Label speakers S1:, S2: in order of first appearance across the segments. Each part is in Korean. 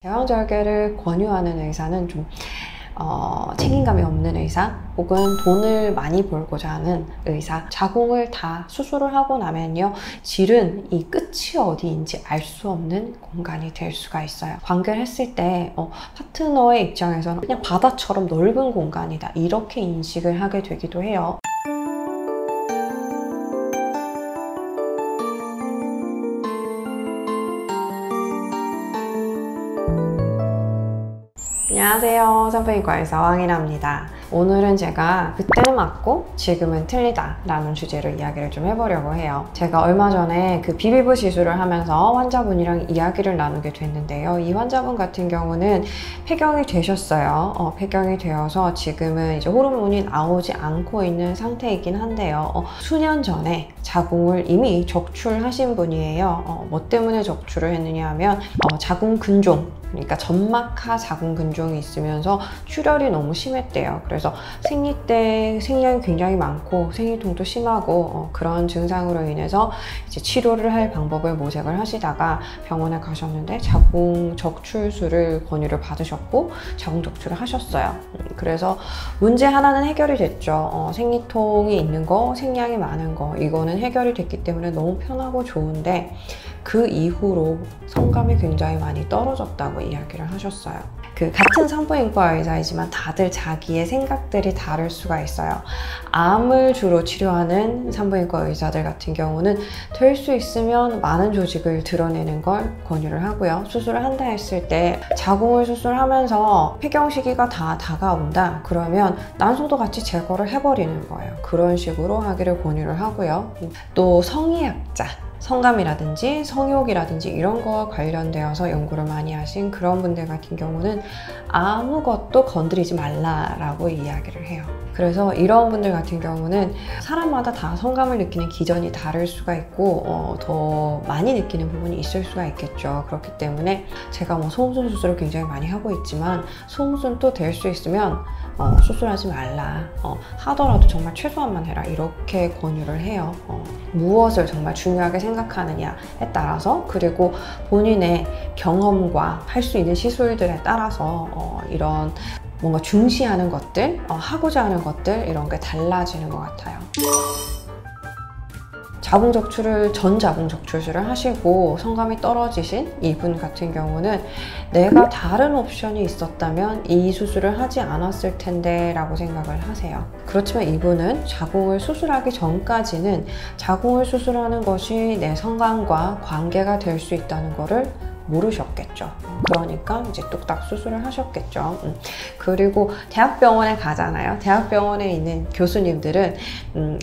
S1: 제왕절개를 권유하는 의사는 좀 책임감이 없는 의사, 혹은 돈을 많이 벌고자 하는 의사. 자궁을 다 수술을 하고 나면요, 질은 이 끝이 어디인지 알 수 없는 공간이 될 수가 있어요. 관계를 했을 때 파트너의 입장에서는 그냥 바다처럼 넓은 공간이다, 이렇게 인식을 하게 되기도 해요. 안녕하세요. 산부인과 의사 왕이나입니다. 오늘은 제가 그때는 맞고 지금은 틀리다 라는 주제로 이야기를 좀 해보려고 해요. 제가 얼마 전에 그 비비브 시술을 하면서 환자분이랑 이야기를 나누게 됐는데요. 이 환자분 같은 경우는 폐경이 되셨어요. 폐경이 되어서 지금은 이제 호르몬이 나오지 않고 있는 상태이긴 한데요. 수년 전에 자궁을 이미 적출하신 분이에요. 뭐 때문에 적출을 했느냐 하면 자궁 근종, 그러니까 점막하 자궁 근종이 있으면서 출혈이 너무 심했대요. 그래서 생리 때 생량이 굉장히 많고 생리통도 심하고 그런 증상으로 인해서 이제 치료를 할 방법을 모색을 하시다가 병원에 가셨는데 자궁 적출술을 권유를 받으셨고 자궁 적출을 하셨어요. 그래서 문제 하나는 해결이 됐죠. 생리통이 있는 거, 생량이 많은 거, 이거는 해결이 됐기 때문에 너무 편하고 좋은데 그 이후로 성감이 굉장히 많이 떨어졌다고 이야기를 하셨어요. 같은 산부인과 의사이지만 다들 자기의 생각들이 다를 수가 있어요. 암을 주로 치료하는 산부인과 의사들 같은 경우는 될 수 있으면 많은 조직을 드러내는 걸 권유를 하고요. 수술을 한다 했을 때 자궁을 수술하면서 폐경 시기가 다 다가온다 그러면 난소도 같이 제거를 해버리는 거예요. 그런 식으로 하기를 권유를 하고요. 또 성의학자, 성감이라든지 성욕이라든지 이런 거와 관련되어서 연구를 많이 하신 그런 분들 같은 경우는 아무것도 건드리지 말라라고 이야기를 해요. 그래서 이런 분들 같은 경우는 사람마다 다 성감을 느끼는 기전이 다를 수가 있고 더 많이 느끼는 부분이 있을 수가 있겠죠. 그렇기 때문에 제가 뭐 소음순 수술을 굉장히 많이 하고 있지만 소음순도 될 수 있으면 수술하지 말라, 하더라도 정말 최소한만 해라, 이렇게 권유를 해요. 무엇을 정말 중요하게 생각하느냐에 따라서, 그리고 본인의 경험과 할 수 있는 시술들에 따라서 이런 뭔가 중시하는 것들, 하고자 하는 것들, 이런 게 달라지는 것 같아요. 자궁 적출을 전 자궁 적출술을 하시고 성감이 떨어지신 이분 같은 경우는 내가 다른 옵션이 있었다면 이 수술을 하지 않았을 텐데 라고 생각을 하세요. 그렇지만 이분은 자궁을 수술하기 전까지는 자궁을 수술하는 것이 내 성감과 관계가 될 수 있다는 거를 모르셨겠죠. 그러니까 이제 뚝딱 수술을 하셨겠죠. 그리고 대학병원에 가잖아요. 대학병원에 있는 교수님들은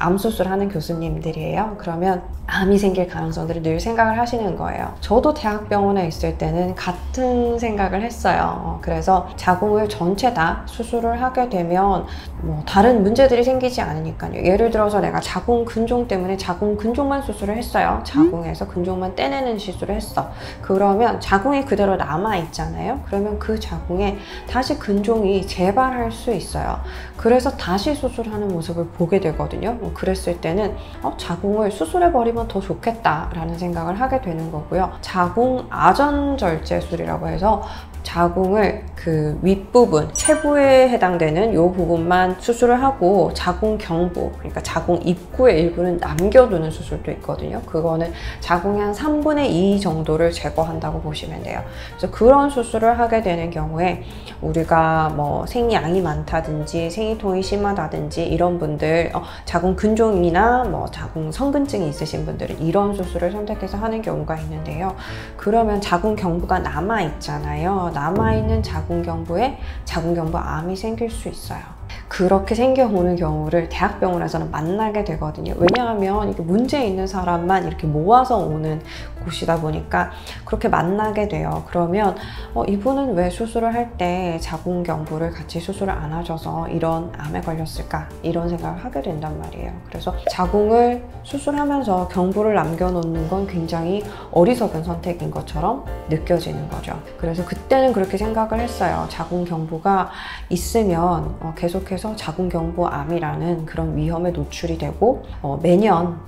S1: 암 수술하는 교수님들이에요. 그러면 암이 생길 가능성들을 늘 생각을 하시는 거예요. 저도 대학병원에 있을 때는 같은 생각을 했어요. 그래서 자궁을 전체 다 수술을 하게 되면 뭐 다른 문제들이 생기지 않으니까요. 예를 들어서 내가 자궁 근종 때문에 자궁 근종만 수술을 했어요. 자궁에서 근종만 떼내는 시술을 했어. 그러면 자궁이 그대로 남아 있잖아요. 그러면 그 자궁에 다시 근종이 재발할 수 있어요. 그래서 다시 수술하는 모습을 보게 되거든요. 그랬을 때는 자궁을 수술해버리면 더 좋겠다라는 생각을 하게 되는 거고요. 자궁 아전절제술이라고 해서 자궁을 그 윗부분, 체부에 해당되는 이 부분만 수술을 하고 자궁 경부, 그러니까 자궁 입구의 일부는 남겨두는 수술도 있거든요. 그거는 자궁의 한 3분의 2 정도를 제거한다고 보시면 돼요. 그래서 그런 수술을 하게 되는 경우에 우리가 뭐 생리양이 많다든지 생리통이 심하다든지 이런 분들, 자궁 근종이나 뭐 자궁 성근증이 있으신 분들은 이런 수술을 선택해서 하는 경우가 있는데요. 그러면 자궁 경부가 남아있잖아요. 남아있는 자궁 경부에 자궁 경부 암이 생길 수 있어요. 그렇게 생겨오는 경우를 대학병원에서는 만나게 되거든요. 왜냐하면 이게 문제 있는 사람만 이렇게 모아서 오는 곳이다 보니까 그렇게 만나게 돼요. 그러면 이분은 왜 수술을 할 때 자궁 경부를 같이 수술을 안 하셔서 이런 암에 걸렸을까, 이런 생각을 하게 된단 말이에요. 그래서 자궁을 수술하면서 경부를 남겨놓는 건 굉장히 어리석은 선택인 것처럼 느껴지는 거죠. 그래서 그때는 그렇게 생각을 했어요. 자궁 경부가 있으면 계속해서 자궁 경부암이라는 그런 위험에 노출이 되고 매년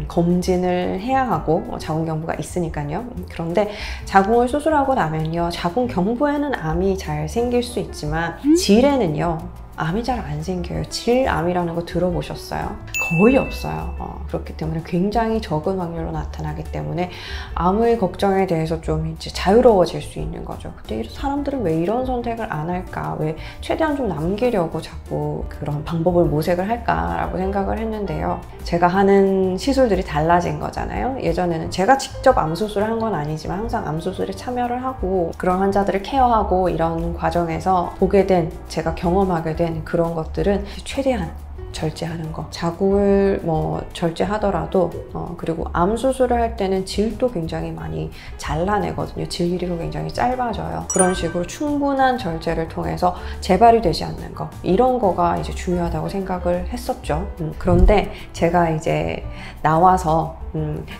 S1: 검진을 해야 하고 자궁 경부가 있으니까요. 그런데 자궁을 수술하고 나면요, 자궁 경부에는 암이 잘 생길 수 있지만 질에는요 암이 잘 안 생겨요. 질암이라는 거 들어보셨어요? 거의 없어요. 그렇기 때문에 굉장히 적은 확률로 나타나기 때문에 암의 걱정에 대해서 좀 이제 자유로워질 수 있는 거죠. 근데 사람들은 왜 이런 선택을 안 할까? 왜 최대한 좀 남기려고 자꾸 그런 방법을 모색을 할까라고 생각을 했는데요. 제가 하는 시술들이 달라진 거잖아요. 예전에는 제가 직접 암 수술을 한 건 아니지만 항상 암 수술에 참여를 하고 그런 환자들을 케어하고 이런 과정에서 보게 된, 제가 경험하게 된 그런 것들은 최대한 절제하는 거, 자궁을 뭐 절제하더라도 그리고 암 수술을 할 때는 질도 굉장히 많이 잘라내거든요. 질 길이가 굉장히 짧아져요. 그런 식으로 충분한 절제를 통해서 재발이 되지 않는 거, 이런 거가 이제 중요하다고 생각을 했었죠. 그런데 제가 이제 나와서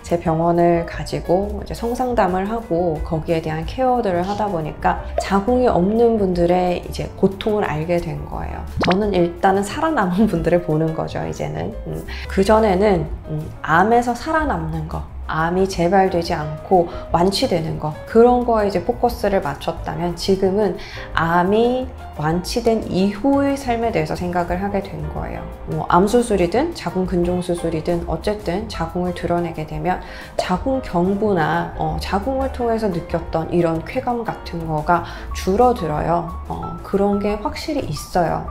S1: 제 병원을 가지고 이제 성상담을 하고 거기에 대한 케어들을 하다 보니까 자궁이 없는 분들의 이제 고통을 알게 된 거예요. 저는 일단은 살아남은 분들을 보는 거죠, 이제는. 그전에는 암에서 살아남는 거, 암이 재발되지 않고 완치되는 거, 그런 거에 이제 포커스를 맞췄다면 지금은 암이 완치된 이후의 삶에 대해서 생각을 하게 된 거예요. 암 수술이든 자궁 근종 수술이든 어쨌든 자궁을 드러내게 되면 자궁 경부나 자궁을 통해서 느꼈던 이런 쾌감 같은 거가 줄어들어요. 그런 게 확실히 있어요.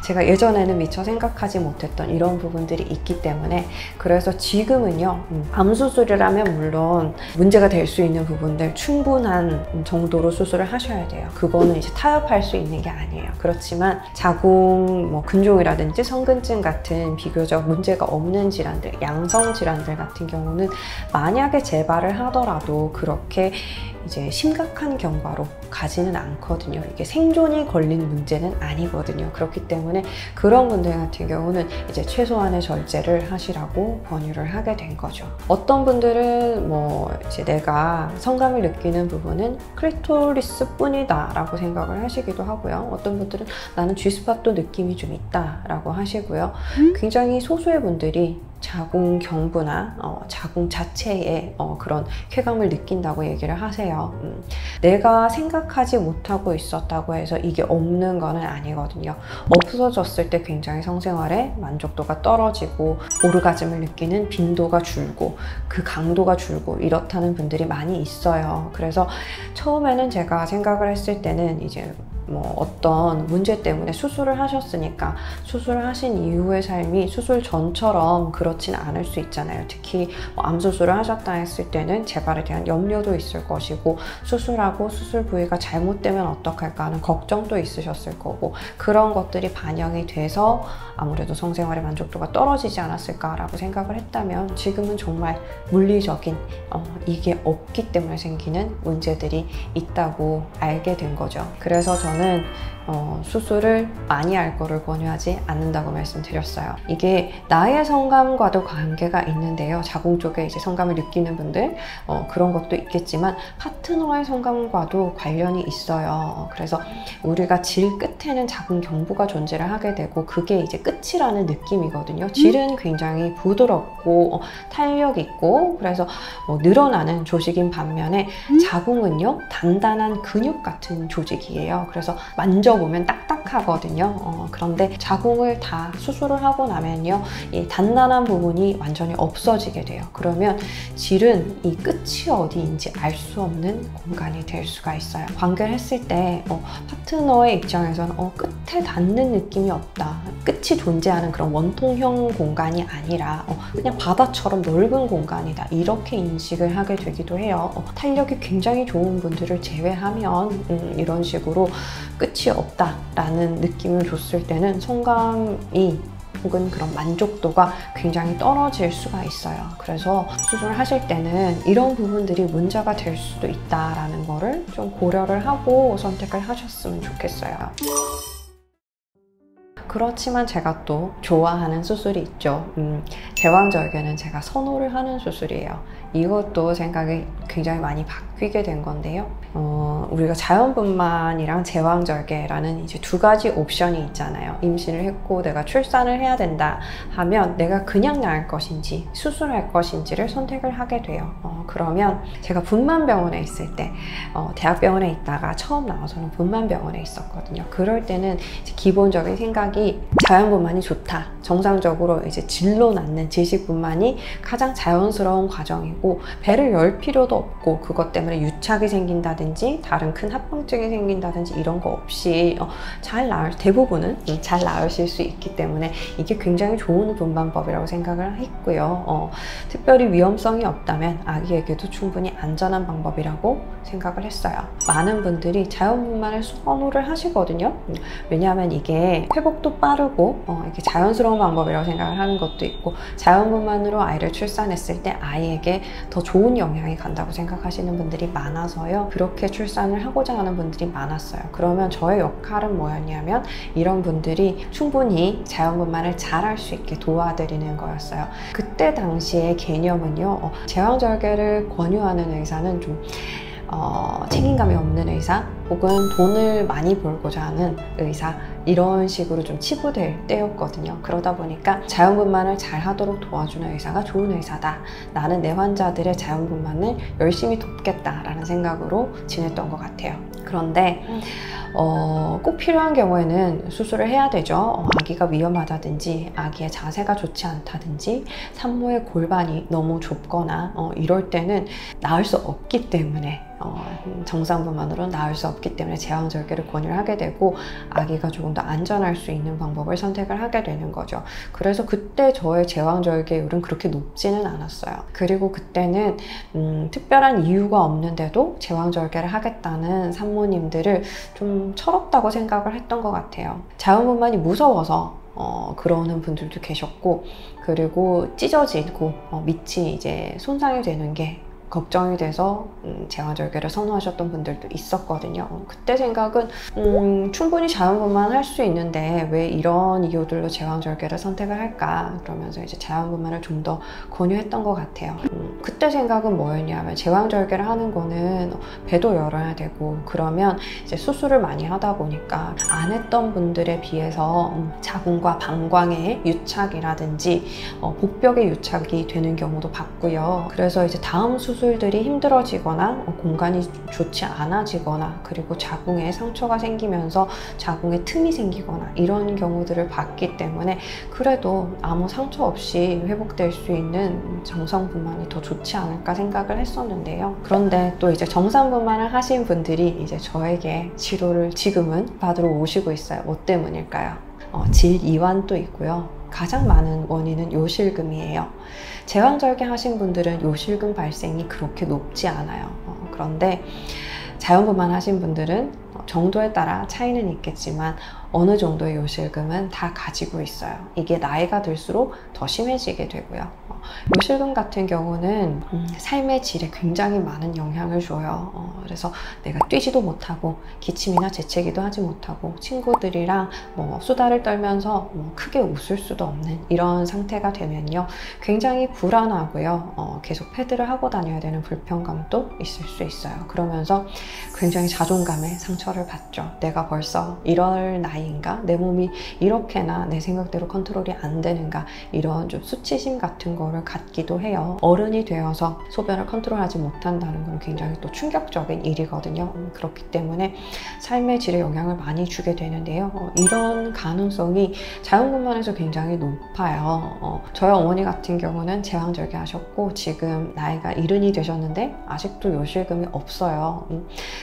S1: 제가 예전에는 미처 생각하지 못했던 이런 부분들이 있기 때문에, 그래서 지금은요, 암 수술이라면 물론 문제가 될 수 있는 부분들 충분한 정도로 수술을 하셔야 돼요. 그거는 이제 타협할 수 있는 게 아니에요. 그렇지만 자궁 뭐 근종이라든지 성근증 같은 비교적 문제가 없는 질환들, 양성 질환들 같은 경우는 만약에 재발을 하더라도 그렇게 이제 심각한 경과로 가지는 않거든요. 이게 생존이 걸린 문제는 아니거든요. 그렇기 때문에 그런 분들 같은 경우는 이제 최소한의 절제를 하시라고 권유를 하게 된 거죠. 어떤 분들은 뭐 이제 내가 성감을 느끼는 부분은 클리토리스 뿐이다 라고 생각을 하시기도 하고요. 어떤 분들은 나는 G스팟도 느낌이 좀 있다 라고 하시고요. 굉장히 소수의 분들이 자궁 경부나 자궁 자체에 그런 쾌감을 느낀다고 얘기를 하세요. 내가 생각하지 못하고 있었다고 해서 이게 없는 거는 아니거든요. 없어졌을 때 굉장히 성생활에 만족도가 떨어지고 오르가즘을 느끼는 빈도가 줄고 그 강도가 줄고 이렇다는 분들이 많이 있어요. 그래서 처음에는 제가 생각을 했을 때는 이제 뭐 어떤 문제 때문에 수술을 하셨으니까 수술을 하신 이후의 삶이 수술 전처럼 그렇진 않을 수 있잖아요. 특히 뭐 암 수술을 하셨다 했을 때는 재발에 대한 염려도 있을 것이고, 수술하고 수술 부위가 잘못되면 어떡할까 하는 걱정도 있으셨을 거고, 그런 것들이 반영이 돼서 아무래도 성생활의 만족도가 떨어지지 않았을까라고 생각을 했다면, 지금은 정말 물리적인 이게 없기 때문에 생기는 문제들이 있다고 알게 된 거죠. 그래서 저는 수술을 많이 할 거를 권유하지 않는다고 말씀드렸어요. 이게 나의 성감과도 관계가 있는데요. 자궁 쪽에 이제 성감을 느끼는 분들 그런 것도 있겠지만 파트너의 성감과도 관련이 있어요. 그래서 우리가 질 끝에는 자궁 경부가 존재를 하게 되고 그게 이제 끝이라는 느낌이거든요. 질은 굉장히 부드럽고 탄력 있고 그래서 늘어나는 조직인 반면에 자궁은요 단단한 근육 같은 조직이에요. 그래서 만져보면 딱딱하거든요. 그런데 자궁을 다 수술을 하고 나면요 이 단단한 부분이 완전히 없어지게 돼요. 그러면 질은 이 끝이 어디인지 알 수 없는 공간이 될 수가 있어요. 관계를 했을 때 파트너의 입장에서는 끝에 닿는 느낌이 없다. 끝이 존재하는 그런 원통형 공간이 아니라 그냥 바다처럼 넓은 공간이다. 이렇게 인식을 하게 되기도 해요. 탄력이 굉장히 좋은 분들을 제외하면 이런 식으로 끝이 없다라는 느낌을 줬을 때는 성감이 혹은 그런 만족도가 굉장히 떨어질 수가 있어요. 그래서 수술을 하실 때는 이런 부분들이 문제가 될 수도 있다라는 거를 좀 고려를 하고 선택을 하셨으면 좋겠어요. 그렇지만 제가 또 좋아하는 수술이 있죠. 제왕절개는 제가 선호를 하는 수술이에요. 이것도 생각이 굉장히 많이 바뀌게 된 건데요. 우리가 자연분만이랑 제왕절개라는 이제 두 가지 옵션이 있잖아요. 임신을 했고 내가 출산을 해야 된다 하면 내가 그냥 낳을 것인지 수술할 것인지를 선택을 하게 돼요. 그러면 제가 분만병원에 있을 때 대학병원에 있다가 처음 나와서는 분만병원에 있었거든요. 그럴 때는 이제 기본적인 생각이 자연분만이 좋다. 정상적으로 이제 질로 낳는 질식분만이 가장 자연스러운 과정이고 배를 열 필요도 없고 그것 때문에 유착이 생긴다든지 다른 큰 합병증이 생긴다든지 이런 거 없이 대부분은 잘 나으실 수 있기 때문에 이게 굉장히 좋은 분만법이라고 생각을 했고요. 특별히 위험성이 없다면 아기에게도 충분히 안전한 방법이라고 생각을 했어요. 많은 분들이 자연분만을 선호를 하시거든요. 왜냐하면 이게 회복도 빠르고 이게 자연스러운 방법이라고 생각을 하는 것도 있고 자연분만으로 아이를 출산했을 때 아이에게 더 좋은 영향이 간다고 생각하시는 분들이 많아서요. 그렇게 출산을 하고자 하는 분들이 많았어요. 그러면 저의 역할은 뭐였냐면 이런 분들이 충분히 자연분만을 잘 할 수 있게 도와드리는 거였어요. 그때 당시의 개념은요. 제왕절개를 권유하는 의사는 좀 책임감이 없는 의사 혹은 돈을 많이 벌고자 하는 의사 이런 식으로 좀 치부될 때였거든요. 그러다 보니까 자연분만을 잘 하도록 도와주는 의사가 좋은 의사다. 나는 내 환자들의 자연분만을 열심히 돕겠다라는 생각으로 지냈던 것 같아요. 그런데 꼭 필요한 경우에는 수술을 해야 되죠. 아기가 위험하다든지 아기의 자세가 좋지 않다든지 산모의 골반이 너무 좁거나 이럴 때는 나을 수 없기 때문에 정상분만으로는 나을 수 없기 때문에 제왕절개를 권유를 하게 되고 아기가 조금 더 안전할 수 있는 방법을 선택을 하게 되는 거죠. 그래서 그때 저의 제왕절개율은 그렇게 높지는 않았어요. 그리고 그때는 특별한 이유가 없는데도 제왕절개를 하겠다는 산모님들을 좀 철없다고 생각을 했던 것 같아요. 자연분만이 무서워서 그러는 분들도 계셨고 그리고 찢어지고 밑이 이제 손상이 되는 게 걱정이 돼서 제왕절개를 선호하셨던 분들도 있었거든요. 그때 생각은 충분히 자연분만 할 수 있는데 왜 이런 이유들로 제왕절개를 선택을 할까 그러면서 이제 자연분만을 좀 더 권유했던 것 같아요. 그때 생각은 뭐였냐면 제왕절개를 하는 거는 배도 열어야 되고 그러면 이제 수술을 많이 하다 보니까 안 했던 분들에 비해서 자궁과 방광의 유착이라든지 복벽의 유착이 되는 경우도 봤고요. 그래서 이제 다음 수술들이 힘들어지거나 공간이 좋지 않아지거나 그리고 자궁에 상처가 생기면서 자궁에 틈이 생기거나 이런 경우들을 봤기 때문에 그래도 아무 상처 없이 회복될 수 있는 정상분만이 더 좋지 않을까 생각을 했었는데요. 그런데 또 이제 정상분만을 하신 분들이 이제 저에게 치료를 지금은 받으러 오시고 있어요. 뭐 때문일까요? 질이완도 있고요. 가장 많은 원인은 요실금이에요. 제왕절개 하신 분들은 요실금 발생이 그렇게 높지 않아요. 그런데 자연분만 하신 분들은 정도에 따라 차이는 있겠지만 어느 정도의 요실금은 다 가지고 있어요. 이게 나이가 들수록 더 심해지게 되고요. 요실금 같은 경우는 삶의 질에 굉장히 많은 영향을 줘요. 그래서 내가 뛰지도 못하고 기침이나 재채기도 하지 못하고 친구들이랑 수다를 떨면서 크게 웃을 수도 없는 이런 상태가 되면요. 굉장히 불안하고요. 계속 패드를 하고 다녀야 되는 불편감도 있을 수 있어요. 그러면서 굉장히 자존감에 상처를 받죠. 내가 벌써 이럴 나이인가? 내 몸이 이렇게나 내 생각대로 컨트롤이 안 되는가? 이런 좀 수치심 같은 거를 갖기도 해요. 어른이 되어서 소변을 컨트롤하지 못한다는 건 굉장히 또 충격적인 일이거든요. 그렇기 때문에 삶의 질에 영향을 많이 주게 되는데요. 이런 가능성이 자연분만에서 굉장히 높아요. 저희 어머니 같은 경우는 제왕절개 하셨고 지금 나이가 70이 되셨는데 아직도 요실금이 없어요.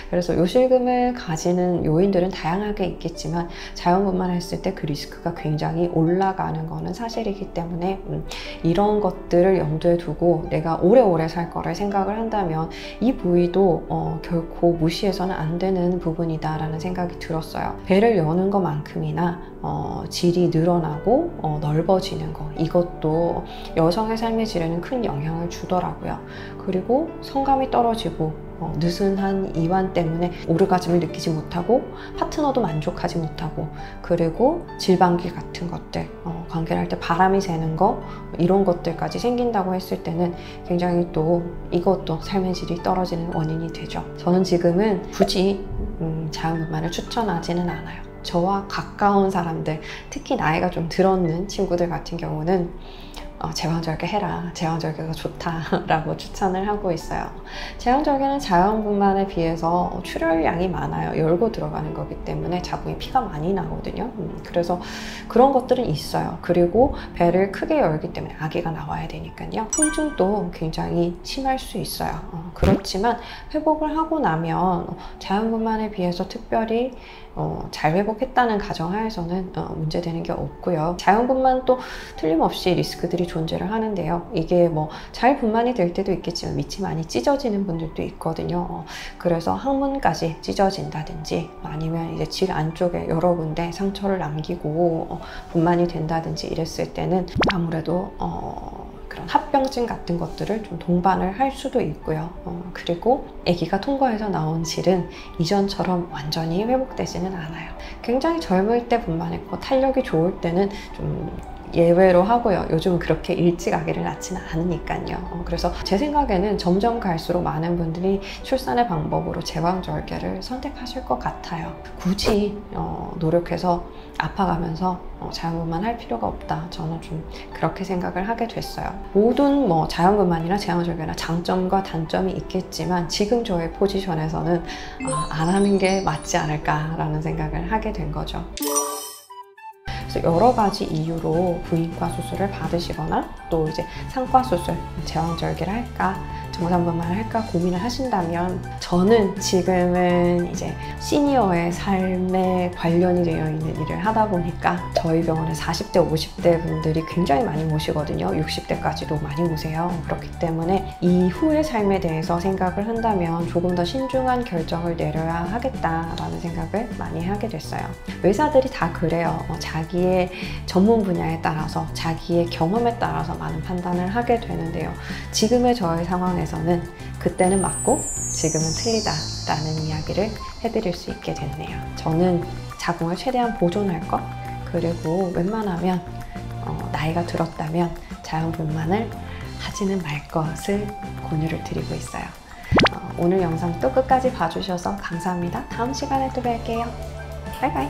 S1: 그래서 요실금을 가지는 요인들은 다양하게 있겠지만 자연분만 했을 때 그 리스크가 굉장히 올라가는 거는 사실이기 때문에 이런 것들을 염두에 두고 내가 오래오래 살 거를 생각을 한다면 이 부위도 결코 무시해서는 안 되는 부분이다 라는 생각이 들었어요. 배를 여는 것만큼이나 질이 늘어나고 넓어지는 거 이것도 여성의 삶의 질에는 큰 영향을 주더라고요. 그리고 성감이 떨어지고 느슨한 이완 때문에 오르가즘을 느끼지 못하고 파트너도 만족하지 못하고, 그리고 질방기 같은 것들, 관계를 할 때 바람이 새는 거, 이런 것들까지 생긴다고 했을 때는 굉장히 또 이것도 삶의 질이 떨어지는 원인이 되죠. 저는 지금은 굳이 자연분만을 추천하지는 않아요. 저와 가까운 사람들, 특히 나이가 좀 들었는 친구들 같은 경우는 제왕절개 해라, 제왕절개가 좋다라고 추천을 하고 있어요. 제왕절개는 자연분만에 비해서 출혈량이 많아요. 열고 들어가는 거기 때문에 자궁에 피가 많이 나거든요. 그래서 그런 것들은 있어요. 그리고 배를 크게 열기 때문에 아기가 나와야 되니까요. 통증도 굉장히 심할 수 있어요. 그렇지만 회복을 하고 나면 자연분만에 비해서 특별히 잘 회복했다는 가정하에서는 문제되는 게 없고요. 자연분만 또 틀림없이 리스크들이 존재를 하는데요. 이게 뭐 잘 분만이 될 때도 있겠지만 밑이 많이 찢어지는 분들도 있거든요. 그래서 항문까지 찢어진다든지 아니면 이제 질 안쪽에 여러 군데 상처를 남기고 분만이 된다든지 이랬을 때는 아무래도 그런 합병증 같은 것들을 좀 동반을 할 수도 있고요. 그리고 아기가 통과해서 나온 질은 이전처럼 완전히 회복되지는 않아요. 굉장히 젊을 때 분만했고 탄력이 좋을 때는 좀 예외로 하고요. 요즘은 그렇게 일찍 아기를 낳지는 않으니까요. 그래서 제 생각에는 점점 갈수록 많은 분들이 출산의 방법으로 제왕절개를 선택하실 것 같아요. 굳이 노력해서 아파가면서 자연분만 할 필요가 없다. 저는 좀 그렇게 생각을 하게 됐어요. 모든 뭐 자연분만이나 제왕절개나 장점과 단점이 있겠지만 지금 저의 포지션에서는 안 하는 게 맞지 않을까라는 생각을 하게 된 거죠. 여러 가지 이유로 부인과 수술을 받으시거나 또 이제 상과 수술, 제왕절개를 할까 정상분만을 할까 고민을 하신다면, 저는 지금은 이제 시니어의 삶에 관련이 되어 있는 일을 하다 보니까 저희 병원에 40대, 50대 분들이 굉장히 많이 모시거든요. 60대까지도 많이 오세요. 그렇기 때문에 이후의 삶에 대해서 생각을 한다면 조금 더 신중한 결정을 내려야 하겠다라는 생각을 많이 하게 됐어요. 의사들이 다 그래요. 자기의 전문 분야에 따라서 자기의 경험에 따라서 많은 판단을 하게 되는데요. 지금의 저의 상황에서는 그때는 맞고 지금은 틀리다라는 이야기를 해드릴 수 있게 됐네요. 저는 자궁을 최대한 보존할 것, 그리고 웬만하면 나이가 들었다면 자연분만을 하지는 말 것을 권유를 드리고 있어요. 오늘 영상 또 끝까지 봐주셔서 감사합니다. 다음 시간에 또 뵐게요. 바이바이.